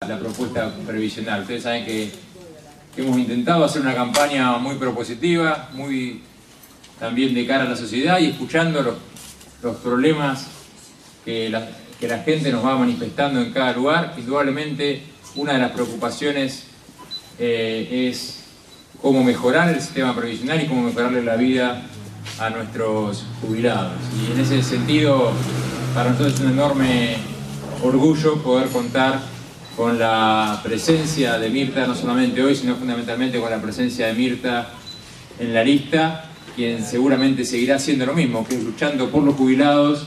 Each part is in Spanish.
la propuesta previsional. Ustedes saben que hemos intentado hacer una campaña muy propositiva, muy también de cara a la sociedad y escuchando los problemas que la gente nos va manifestando en cada lugar. Indudablemente una de las preocupaciones es cómo mejorar el sistema previsional y cómo mejorarle la vida a nuestros jubilados. Y en ese sentido, para nosotros es un enorme orgullo poder contar con la presencia de Mirta, no solamente hoy, sino fundamentalmente con la presencia de Mirta en la lista, quien seguramente seguirá haciendo lo mismo, que es luchando por los jubilados,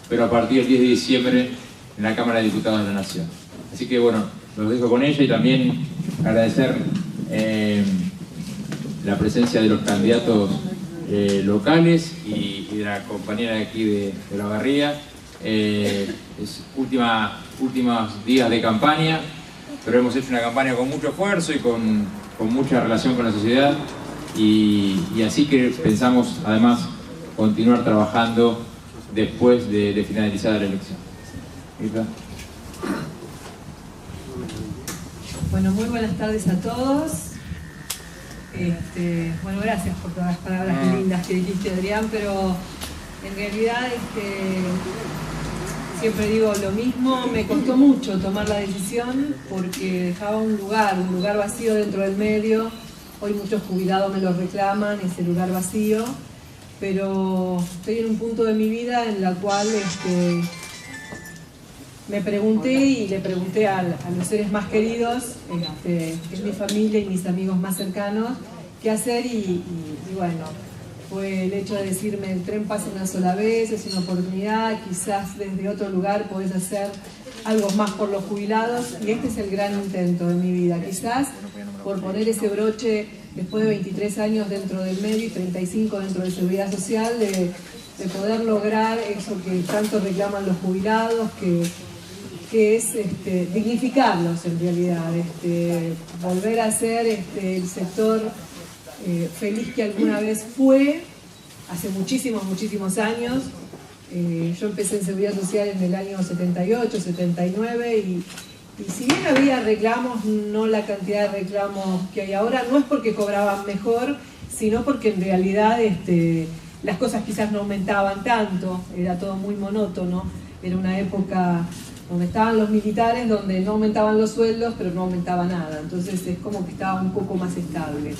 pero a partir del 10 de diciembre en la Cámara de Diputados de la Nación. Así que bueno, los dejo con ella y también agradecer la presencia de los candidatos locales y de la compañera de aquí de la Barría. Es últimos días de campaña, pero hemos hecho una campaña con mucho esfuerzo y con mucha relación con la sociedad y así que pensamos además continuar trabajando después de finalizada la elección. ¿Mirta? Bueno, muy buenas tardes a todos. Bueno, gracias por todas las palabras lindas que dijiste, Adrián, pero en realidad siempre digo lo mismo. Me costó mucho tomar la decisión porque dejaba un lugar vacío dentro del medio. Hoy muchos jubilados me lo reclaman, ese lugar vacío, pero estoy en un punto de mi vida en la cual me pregunté y le pregunté a los seres más queridos, que es mi familia y mis amigos más cercanos, qué hacer y bueno, fue el hecho de decirme: el tren pasa una sola vez, es una oportunidad, quizás desde otro lugar podés hacer algo más por los jubilados y este es el gran intento de mi vida, quizás por poner ese broche después de 23 años dentro del medio y 35 dentro de Seguridad Social, de poder lograr eso que tanto reclaman los jubilados, que es dignificarlos en realidad, volver a ser el sector feliz que alguna vez fue, hace muchísimos años. Yo empecé en Seguridad Social en el año 78, 79 y si bien había reclamos, no la cantidad de reclamos que hay ahora, no es porque cobraban mejor, sino porque en realidad las cosas quizás no aumentaban tanto, era todo muy monótono, era una época donde estaban los militares, donde no aumentaban los sueldos, pero no aumentaba nada, entonces es como que estaba un poco más estable.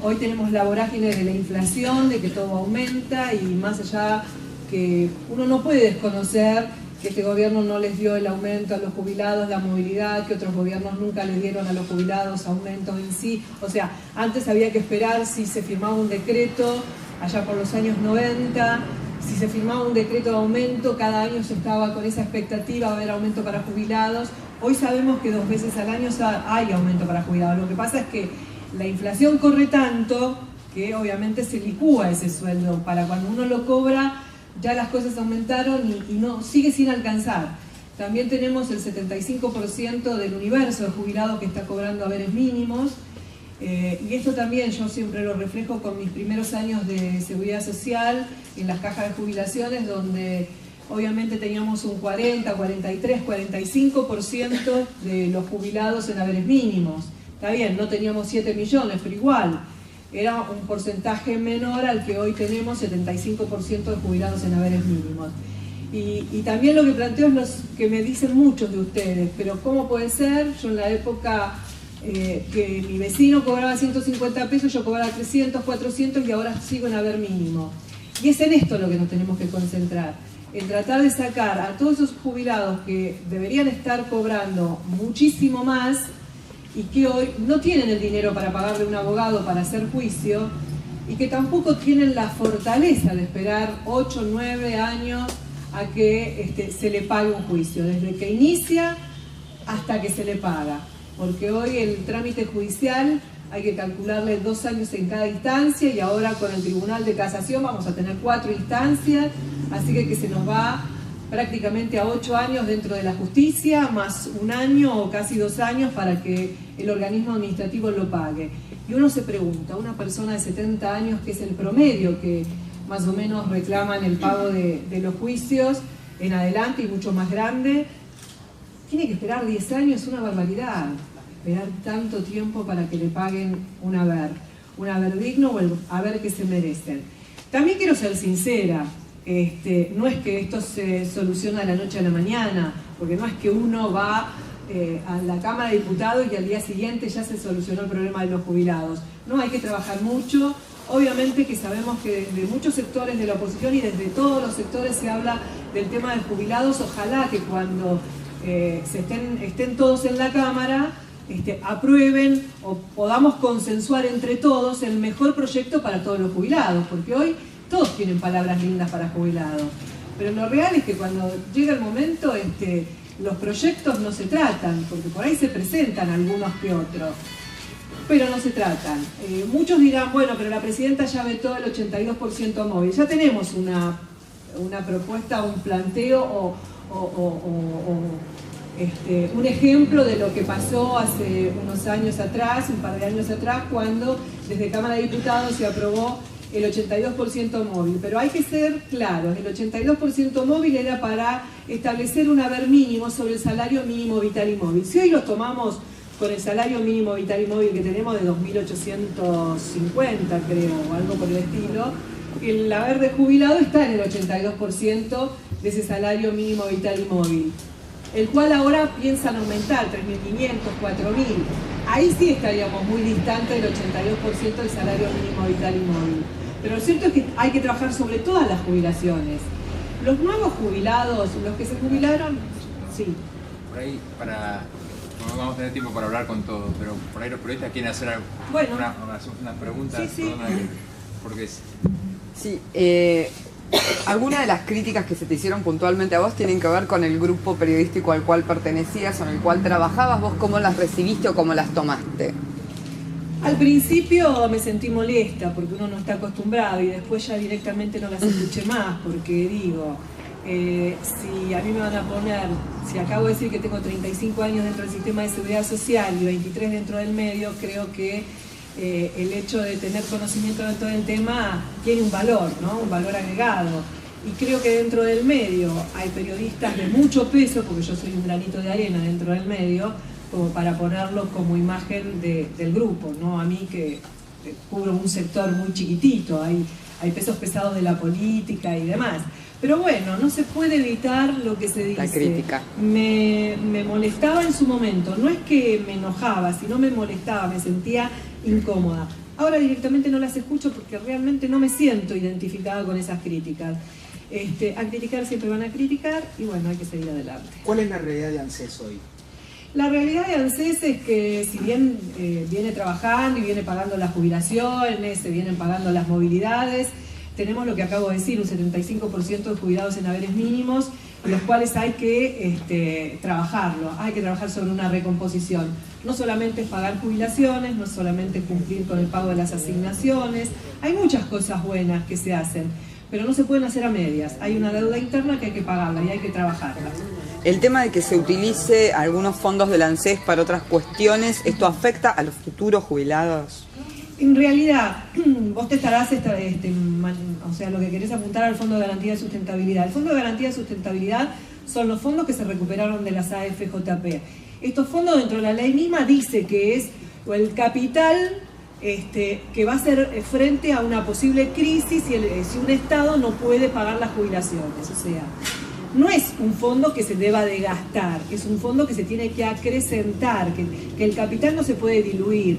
Hoy tenemos la vorágine de la inflación, de que todo aumenta y más allá que uno no puede desconocer que este gobierno no les dio el aumento a los jubilados, la movilidad, que otros gobiernos nunca le dieron a los jubilados aumentos en sí. O sea, antes había que esperar si se firmaba un decreto, allá por los años 90, si se firmaba un decreto de aumento, cada año se estaba con esa expectativa de haber aumento para jubilados. Hoy sabemos que 2 veces al año hay aumento para jubilados. Lo que pasa es que la inflación corre tanto que obviamente se licúa ese sueldo. Para cuando uno lo cobra, ya las cosas aumentaron y no sigue sin alcanzar. También tenemos el 75% del universo de jubilados que está cobrando haberes mínimos. Y esto también yo siempre lo reflejo con mis primeros años de Seguridad Social en las cajas de jubilaciones, donde obviamente teníamos un 40, 43, 45% de los jubilados en haberes mínimos. Está bien, no teníamos 7 millones, pero igual era un porcentaje menor al que hoy tenemos, 75% de jubilados en haberes mínimos. Y también lo que planteo es lo que me dicen muchos de ustedes, pero ¿cómo puede ser? Yo en la época que mi vecino cobraba 150 pesos, yo cobraba 300, 400 y ahora sigo en haber mínimo. Y es en esto lo que nos tenemos que concentrar, en tratar de sacar a todos esos jubilados que deberían estar cobrando muchísimo más y que hoy no tienen el dinero para pagarle a un abogado para hacer juicio y que tampoco tienen la fortaleza de esperar 8 o 9 años a que se le pague un juicio, desde que inicia hasta que se le paga. Porque hoy el trámite judicial hay que calcularle 2 años en cada instancia y ahora con el Tribunal de Casación vamos a tener 4 instancias, así que se nos va prácticamente a 8 años dentro de la justicia, más 1 año o casi 2 años para que el organismo administrativo lo pague. Y uno se pregunta, una persona de 70 años, que es el promedio que más o menos reclaman el pago de los juicios en adelante y mucho más grande, tiene que esperar 10 años, es una barbaridad. Esperar tanto tiempo para que le paguen un haber digno o el haber que se merecen. También quiero ser sincera, no es que esto se soluciona de la noche a la mañana, porque no es que uno va a la Cámara de Diputados y al día siguiente ya se solucionó el problema de los jubilados. No, hay que trabajar mucho. Obviamente que sabemos que desde muchos sectores de la oposición y desde todos los sectores se habla del tema de jubilados. Ojalá que cuando estén todos en la Cámara, aprueben o podamos consensuar entre todos el mejor proyecto para todos los jubilados, porque hoy todos tienen palabras lindas para jubilados, pero lo real es que cuando llega el momento los proyectos no se tratan, porque por ahí se presentan algunos que otros, pero no se tratan. Muchos dirán, bueno, pero la presidenta ya vetó el 82% móvil. Ya tenemos una propuesta, un planteo un ejemplo de lo que pasó hace unos años atrás, un par de años atrás, cuando desde Cámara de Diputados se aprobó el 82% móvil. Pero hay que ser claros, el 82% móvil era para establecer un haber mínimo sobre el salario mínimo vital y móvil. Si hoy lo tomamos con el salario mínimo vital y móvil que tenemos de 2.850, creo, o algo por el estilo, el haber de jubilado está en el 82% de ese salario mínimo vital y móvil, el cual ahora piensan aumentar 3.500, 4.000. Ahí sí estaríamos muy distantes del 82% del salario mínimo vital y móvil. Pero lo cierto es que hay que trabajar sobre todas las jubilaciones. Los nuevos jubilados, los que se jubilaron, sí. Por ahí, no vamos a tener tiempo para hablar con todos, pero por ahí los periodistas quieren hacer una pregunta. Sí, sí. Porque sí, algunas de las críticas que se te hicieron puntualmente a vos tienen que ver con el grupo periodístico al cual pertenecías o en el cual trabajabas. ¿Vos cómo las recibiste o cómo las tomaste? Al principio me sentí molesta porque uno no está acostumbrado y después ya directamente no las escuché más porque digo, si a mí me van a poner, si acabo de decir que tengo 35 años dentro del sistema de seguridad social y 23 dentro del medio, creo que el hecho de tener conocimiento de todo el tema tiene un valor, ¿no? Un valor agregado. Y creo que dentro del medio hay periodistas de mucho peso, porque yo soy un granito de arena dentro del medio, como para ponerlos como imagen del grupo, ¿no? A mí que cubro un sector muy chiquitito, hay pesos pesados de la política y demás. Pero bueno, no se puede evitar lo que se dice. La crítica. Me molestaba en su momento, no es que me enojaba, sino me molestaba, me sentía incómoda. Ahora directamente no las escucho porque realmente no me siento identificada con esas críticas. A criticar siempre van a criticar y bueno, hay que seguir adelante. ¿Cuál es la realidad de ANSES hoy? La realidad de ANSES es que si bien viene trabajando y viene pagando las jubilaciones, se vienen pagando las movilidades, tenemos lo que acabo de decir, un 75% de jubilados en haberes mínimos, los cuales hay que trabajarlo, hay que trabajar sobre una recomposición. No solamente es pagar jubilaciones, no solamente cumplir con el pago de las asignaciones, hay muchas cosas buenas que se hacen, pero no se pueden hacer a medias. Hay una deuda interna que hay que pagarla y hay que trabajarla. El tema de que se utilice algunos fondos del ANSES para otras cuestiones, ¿esto afecta a los futuros jubilados? En realidad, vos te estarás, o sea, lo que querés apuntar al Fondo de Garantía de Sustentabilidad. El Fondo de Garantía de Sustentabilidad son los fondos que se recuperaron de las AFJP. Estos fondos dentro de la ley misma dice que es el capital que va a hacer frente a una posible crisis si un Estado no puede pagar las jubilaciones. O sea, no es un fondo que se deba de gastar, es un fondo que se tiene que acrecentar, que el capital no se puede diluir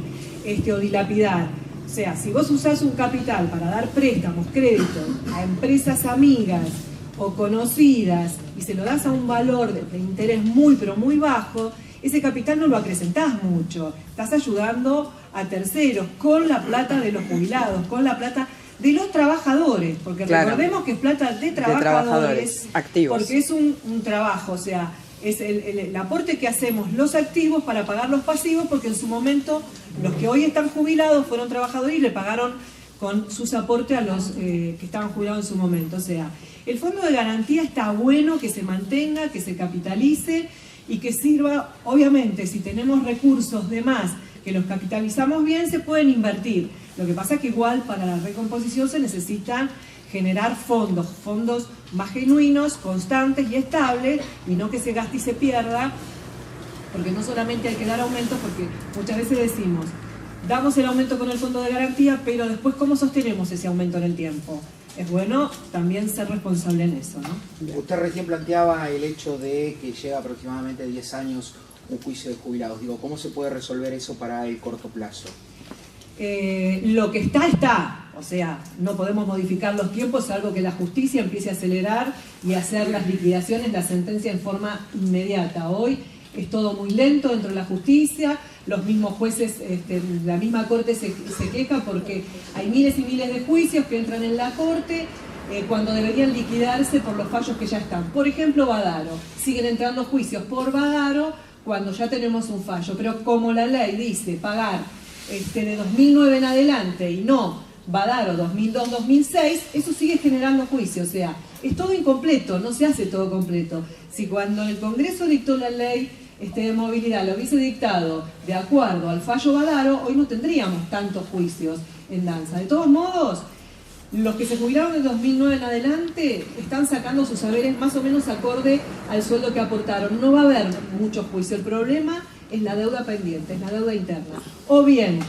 o dilapidar. O sea, si vos usás un capital para dar préstamos, créditos a empresas amigas o conocidas y se lo das a un valor de interés muy pero muy bajo, ese capital no lo acrecentás mucho, estás ayudando a terceros con la plata de los jubilados, con la plata de los trabajadores, porque claro, recordemos que es plata de trabajadores activos, porque es un trabajo, o sea, es el aporte que hacemos los activos para pagar los pasivos, porque en su momento los que hoy están jubilados fueron trabajadores y le pagaron con sus aportes a los que estaban jubilados en su momento. O sea, el fondo de garantía está bueno que se mantenga, que se capitalice y que sirva, obviamente, si tenemos recursos de más que los capitalizamos bien, se pueden invertir. Lo que pasa es que igual para la recomposición se necesitan generar fondos más genuinos, constantes y estables, y no que se gaste y se pierda porque no solamente hay que dar aumentos, porque muchas veces decimos, damos el aumento con el fondo de garantía, pero después ¿cómo sostenemos ese aumento en el tiempo? Es bueno también ser responsable en eso, ¿no? Usted recién planteaba el hecho de que llega aproximadamente 10 años un juicio de jubilados. Digo, ¿cómo se puede resolver eso para el corto plazo? Lo que está. O sea, no podemos modificar los tiempos, salvo que la justicia empiece a acelerar y a hacer las liquidaciones, la sentencia en forma inmediata. Hoy es todo muy lento dentro de la justicia, los mismos jueces, la misma corte se queja porque hay miles y miles de juicios que entran en la corte cuando deberían liquidarse por los fallos que ya están. Por ejemplo, Badaro. Siguen entrando juicios por Badaro cuando ya tenemos un fallo, pero como la ley dice pagar de 2009 en adelante y no Badaro 2002-2006, eso sigue generando juicios, o sea, es todo incompleto, no se hace todo completo. Si cuando el Congreso dictó la ley de movilidad lo hubiese dictado de acuerdo al fallo Badaro, hoy no tendríamos tantos juicios en danza. De todos modos, los que se jubilaron en 2009 en adelante están sacando sus saberes más o menos acorde al sueldo que aportaron. No va a haber muchos juicios, el problema es la deuda pendiente, es la deuda interna. O bien,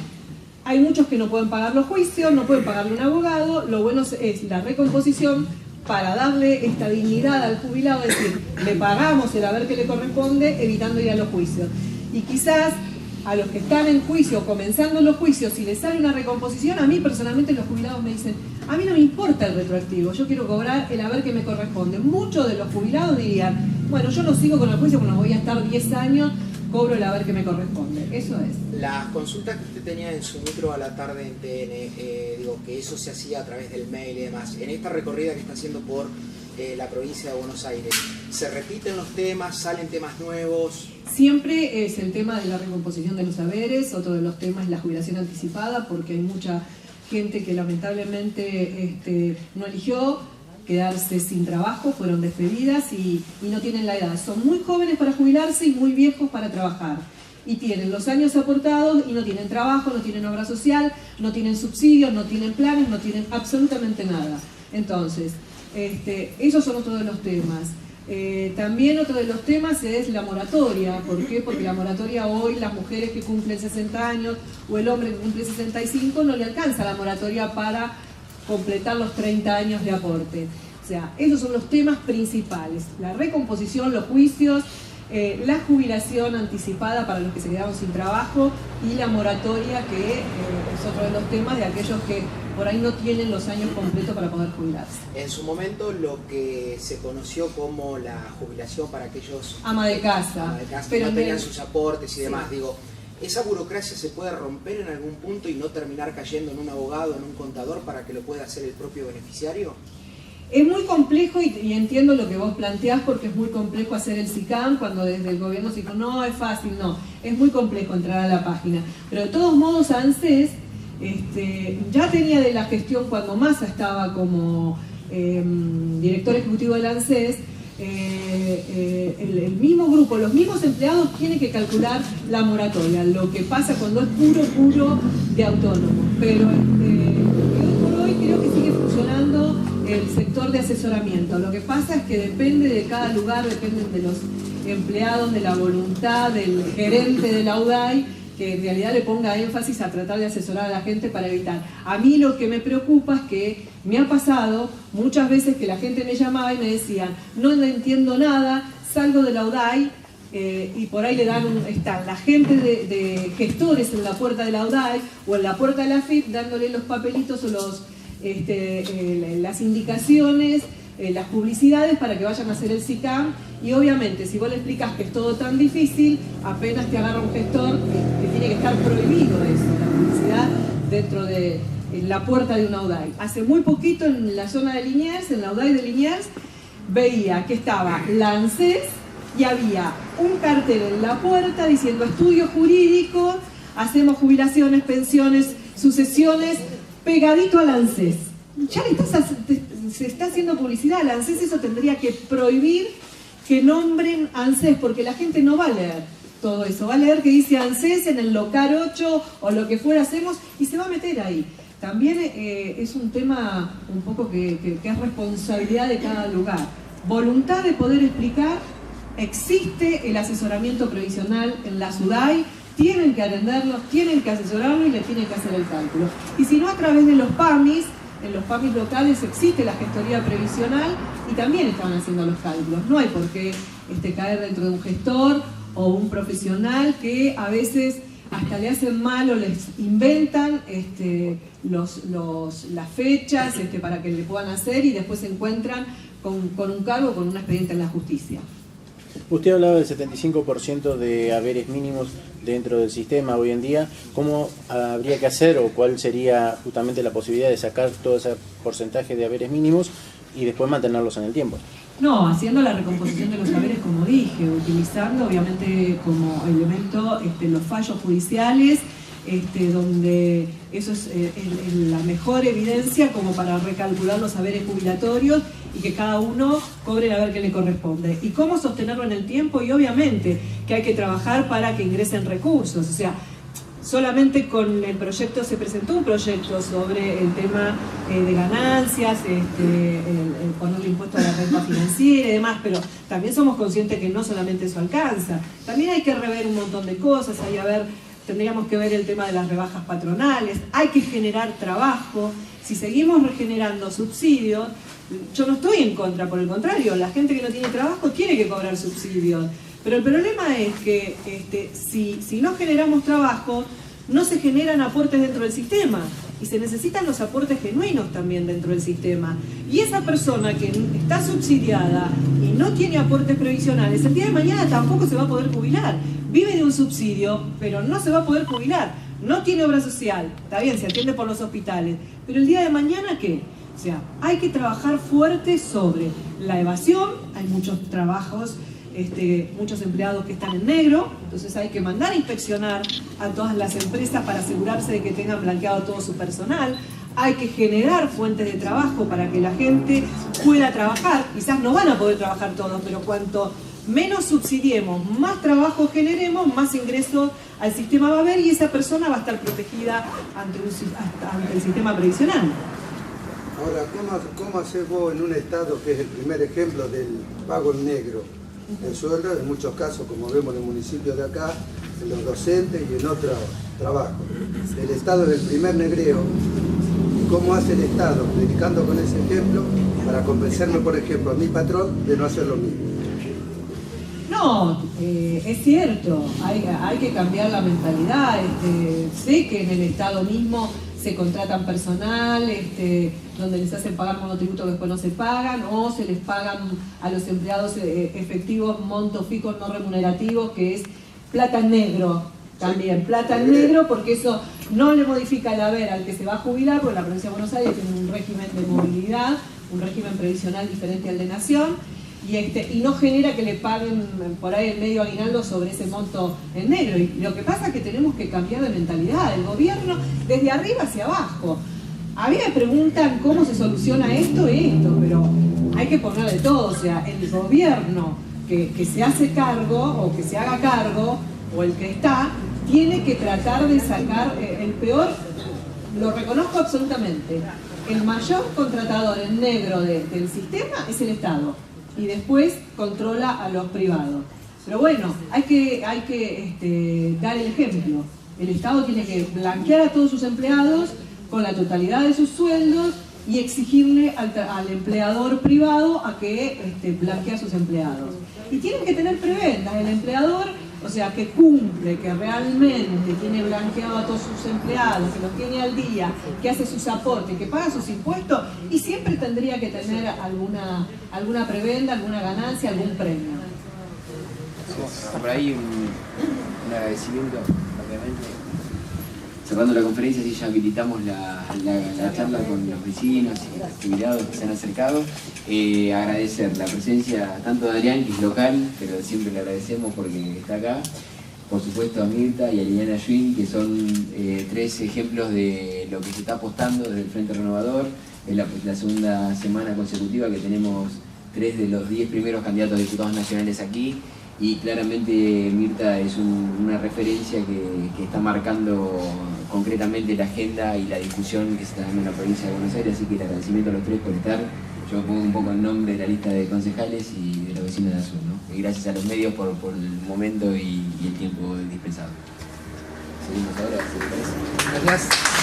hay muchos que no pueden pagar los juicios, no pueden pagarle un abogado, lo bueno es la recomposición para darle esta dignidad al jubilado, es decir, le pagamos el haber que le corresponde, evitando ir a los juicios. Y quizás a los que están en juicio, comenzando los juicios, si les sale una recomposición, a mí personalmente los jubilados me dicen, a mí no me importa el retroactivo, yo quiero cobrar el haber que me corresponde. Muchos de los jubilados dirían, bueno, yo no sigo con el juicio porque no voy a estar 10 años, cobro el haber que me corresponde. Eso es. Las consultas que usted tenía en su micro a la tarde en TN, digo que eso se hacía a través del mail y demás. En esta recorrida que está haciendo por la provincia de Buenos Aires, ¿se repiten los temas? ¿Salen temas nuevos? Siempre es el tema de la recomposición de los saberes, otro de los temas es la jubilación anticipada, porque hay mucha gente que lamentablemente no eligió quedarse sin trabajo, fueron despedidas y no tienen la edad. Son muy jóvenes para jubilarse y muy viejos para trabajar. Y tienen los años aportados y no tienen trabajo, no tienen obra social, no tienen subsidios, no tienen planes, no tienen absolutamente nada. Entonces, esos son otros de los temas. También otro de los temas es la moratoria. ¿Por qué? Porque la moratoria hoy, las mujeres que cumplen 60 años o el hombre que cumple 65, no le alcanza la moratoria para completar los 30 años de aporte. O sea, esos son los temas principales. La recomposición, los juicios, la jubilación anticipada para los que se quedaron sin trabajo y la moratoria, que es otro de los temas de aquellos que por ahí no tienen los años completos para poder jubilarse. En su momento, lo que se conoció como la jubilación para aquellos ama de casa, que no tenían sus aportes y demás, digo, ¿esa burocracia se puede romper en algún punto y no terminar cayendo en un abogado, en un contador para que lo pueda hacer el propio beneficiario? Es muy complejo y entiendo lo que vos planteás, porque es muy complejo hacer el SICAM cuando desde el gobierno se dijo, no, es fácil, no, es muy complejo entrar a la página. Pero de todos modos, ANSES ya tenía de la gestión cuando Massa estaba como director ejecutivo del ANSES, el mismo grupo, los mismos empleados tienen que calcular la moratoria, lo que pasa cuando es puro de autónomo. Pero hoy por hoy creo que sigue funcionando el sector de asesoramiento. Lo que pasa es que depende de cada lugar, dependen de los empleados, de la voluntad del gerente de la UDAI, que en realidad le ponga énfasis a tratar de asesorar a la gente para evitar. A mí lo que me preocupa es que me ha pasado muchas veces que la gente me llamaba y me decía, no entiendo nada, salgo de la UDAI, y por ahí le dan están la gente de gestores en la puerta de la UDAI o en la puerta de la AFIP dándole los papelitos o las indicaciones, las publicidades para que vayan a hacer el SICAM, y obviamente si vos le explicas que es todo tan difícil, apenas te agarra un gestor que tiene que estar prohibido eso, la publicidad dentro de la puerta de una UDAI. Hace muy poquito en la zona de Liniers, en la UDAI de Liniers, veía que estaba la ANSES y había un cartel en la puerta diciendo estudio jurídico, hacemos jubilaciones, pensiones, sucesiones, pegadito al ANSES. Ya se está haciendo publicidad al ANSES, eso tendría que prohibir que nombren ANSES, porque la gente no va a leer todo eso, va a leer que dice ANSES en el local 8 o lo que fuera hacemos y se va a meter ahí. También es un tema un poco que es responsabilidad de cada lugar. Voluntad de poder explicar existe el asesoramiento previsional en la SUDAI, tienen que atenderlos, tienen que asesorarlo y le tienen que hacer el cálculo. Y si no, a través de los PAMIs, en los PAMIs locales existe la gestoría previsional y también estaban haciendo los cálculos. No hay por qué caer dentro de un gestor o un profesional que a veces hasta le hacen mal o les inventan las fechas para que le puedan hacer y después se encuentran con un cargo, con un expediente en la justicia. Usted hablaba del 75% de haberes mínimos dentro del sistema hoy en día. ¿Cómo habría que hacer o cuál sería justamente la posibilidad de sacar todo ese porcentaje de haberes mínimos y después mantenerlos en el tiempo? No, haciendo la recomposición de los haberes, como dije, utilizando obviamente como elemento los fallos judiciales, donde eso es la mejor evidencia como para recalcular los haberes jubilatorios y que cada uno cobre el haber que le corresponde. Y cómo sostenerlo en el tiempo, y obviamente que hay que trabajar para que ingresen recursos. O sea, solamente con el proyecto, se presentó un proyecto sobre el tema de ganancias, el ponerle impuesto a la renta financiera y demás, pero también somos conscientes que no solamente eso alcanza. También hay que rever un montón de cosas, tendríamos que ver el tema de las rebajas patronales, hay que generar trabajo. Si seguimos regenerando subsidios, yo no estoy en contra, por el contrario, la gente que no tiene trabajo tiene que cobrar subsidios. Pero el problema es que si no generamos trabajo, no se generan aportes dentro del sistema. Y se necesitan los aportes genuinos también dentro del sistema. Y esa persona que está subsidiada y no tiene aportes previsionales, el día de mañana tampoco se va a poder jubilar. Vive de un subsidio, pero no se va a poder jubilar. No tiene obra social, está bien, se atiende por los hospitales. Pero el día de mañana, ¿qué? O sea, hay que trabajar fuerte sobre la evasión. Hay muchos trabajos, muchos empleados que están en negro, entonces hay que mandar a inspeccionar a todas las empresas para asegurarse de que tengan blanqueado todo su personal. Hay que generar fuentes de trabajo para que la gente pueda trabajar. Quizás no van a poder trabajar todos, pero cuanto menos subsidiemos, más trabajo generemos, más ingresos al sistema va a haber y esa persona va a estar protegida ante el sistema previsional. Ahora, ¿cómo haces vos en un estado que es el primer ejemplo del pago en negro? El sueldo, en muchos casos, como vemos en el municipio de acá, en los docentes y en otros trabajos. El Estado es el primer negreo. ¿Y cómo hace el Estado, predicando con ese ejemplo, para convencerme, por ejemplo, a mi patrón de no hacer lo mismo? No, es cierto, hay que cambiar la mentalidad. Sé que en el Estado mismo se contratan personal, donde les hacen pagar monotributos que después no se pagan, o se les pagan a los empleados efectivos montos fijos no remunerativos, que es plata en negro también, plata en negro, porque eso no le modifica el haber al que se va a jubilar, porque la provincia de Buenos Aires tiene un régimen de movilidad, un régimen previsional diferente al de Nación, y no genera que le paguen por ahí el medio aguinaldo sobre ese monto en negro. Y lo que pasa es que tenemos que cambiar de mentalidad, el gobierno desde arriba hacia abajo. A mí me preguntan cómo se soluciona esto, pero hay que poner de todo. O sea, el gobierno que se hace cargo o que se haga cargo, o el que está, tiene que tratar de sacar el peor, lo reconozco absolutamente, el mayor contratador en negro del sistema es el Estado. Y después controla a los privados. Pero bueno, hay que dar el ejemplo. El Estado tiene que blanquear a todos sus empleados con la totalidad de sus sueldos y exigirle al empleador privado a que blanquee a sus empleados. Y tienen que tener prebendas. El empleador, o sea, que cumple, que realmente tiene blanqueado a todos sus empleados, que los tiene al día, que hace sus aportes, que paga sus impuestos, y siempre tendría que tener alguna prebenda, alguna ganancia, algún premio. Por ahí un agradecimiento, obviamente. Cerrando la conferencia, sí, ya habilitamos la charla con los vecinos y los jubilados que se han acercado. Agradecer la presencia tanto de Adrián, que es local, pero siempre le agradecemos porque está acá. Por supuesto a Mirta y a Liliana Schwinn, que son tres ejemplos de lo que se está apostando desde el Frente Renovador. Es la segunda semana consecutiva que tenemos 3 de los 10 primeros candidatos a diputados nacionales aquí. Y claramente Mirta es una referencia que está marcando concretamente la agenda y la discusión que se está dando en la provincia de Buenos Aires, así que el agradecimiento a los tres por estar yo pongo un poco el nombre de la lista de concejales y de los vecinos de Azul, ¿no? Y gracias a los medios por el momento y el tiempo dispensado. Seguimos ahora, si te parece. Gracias.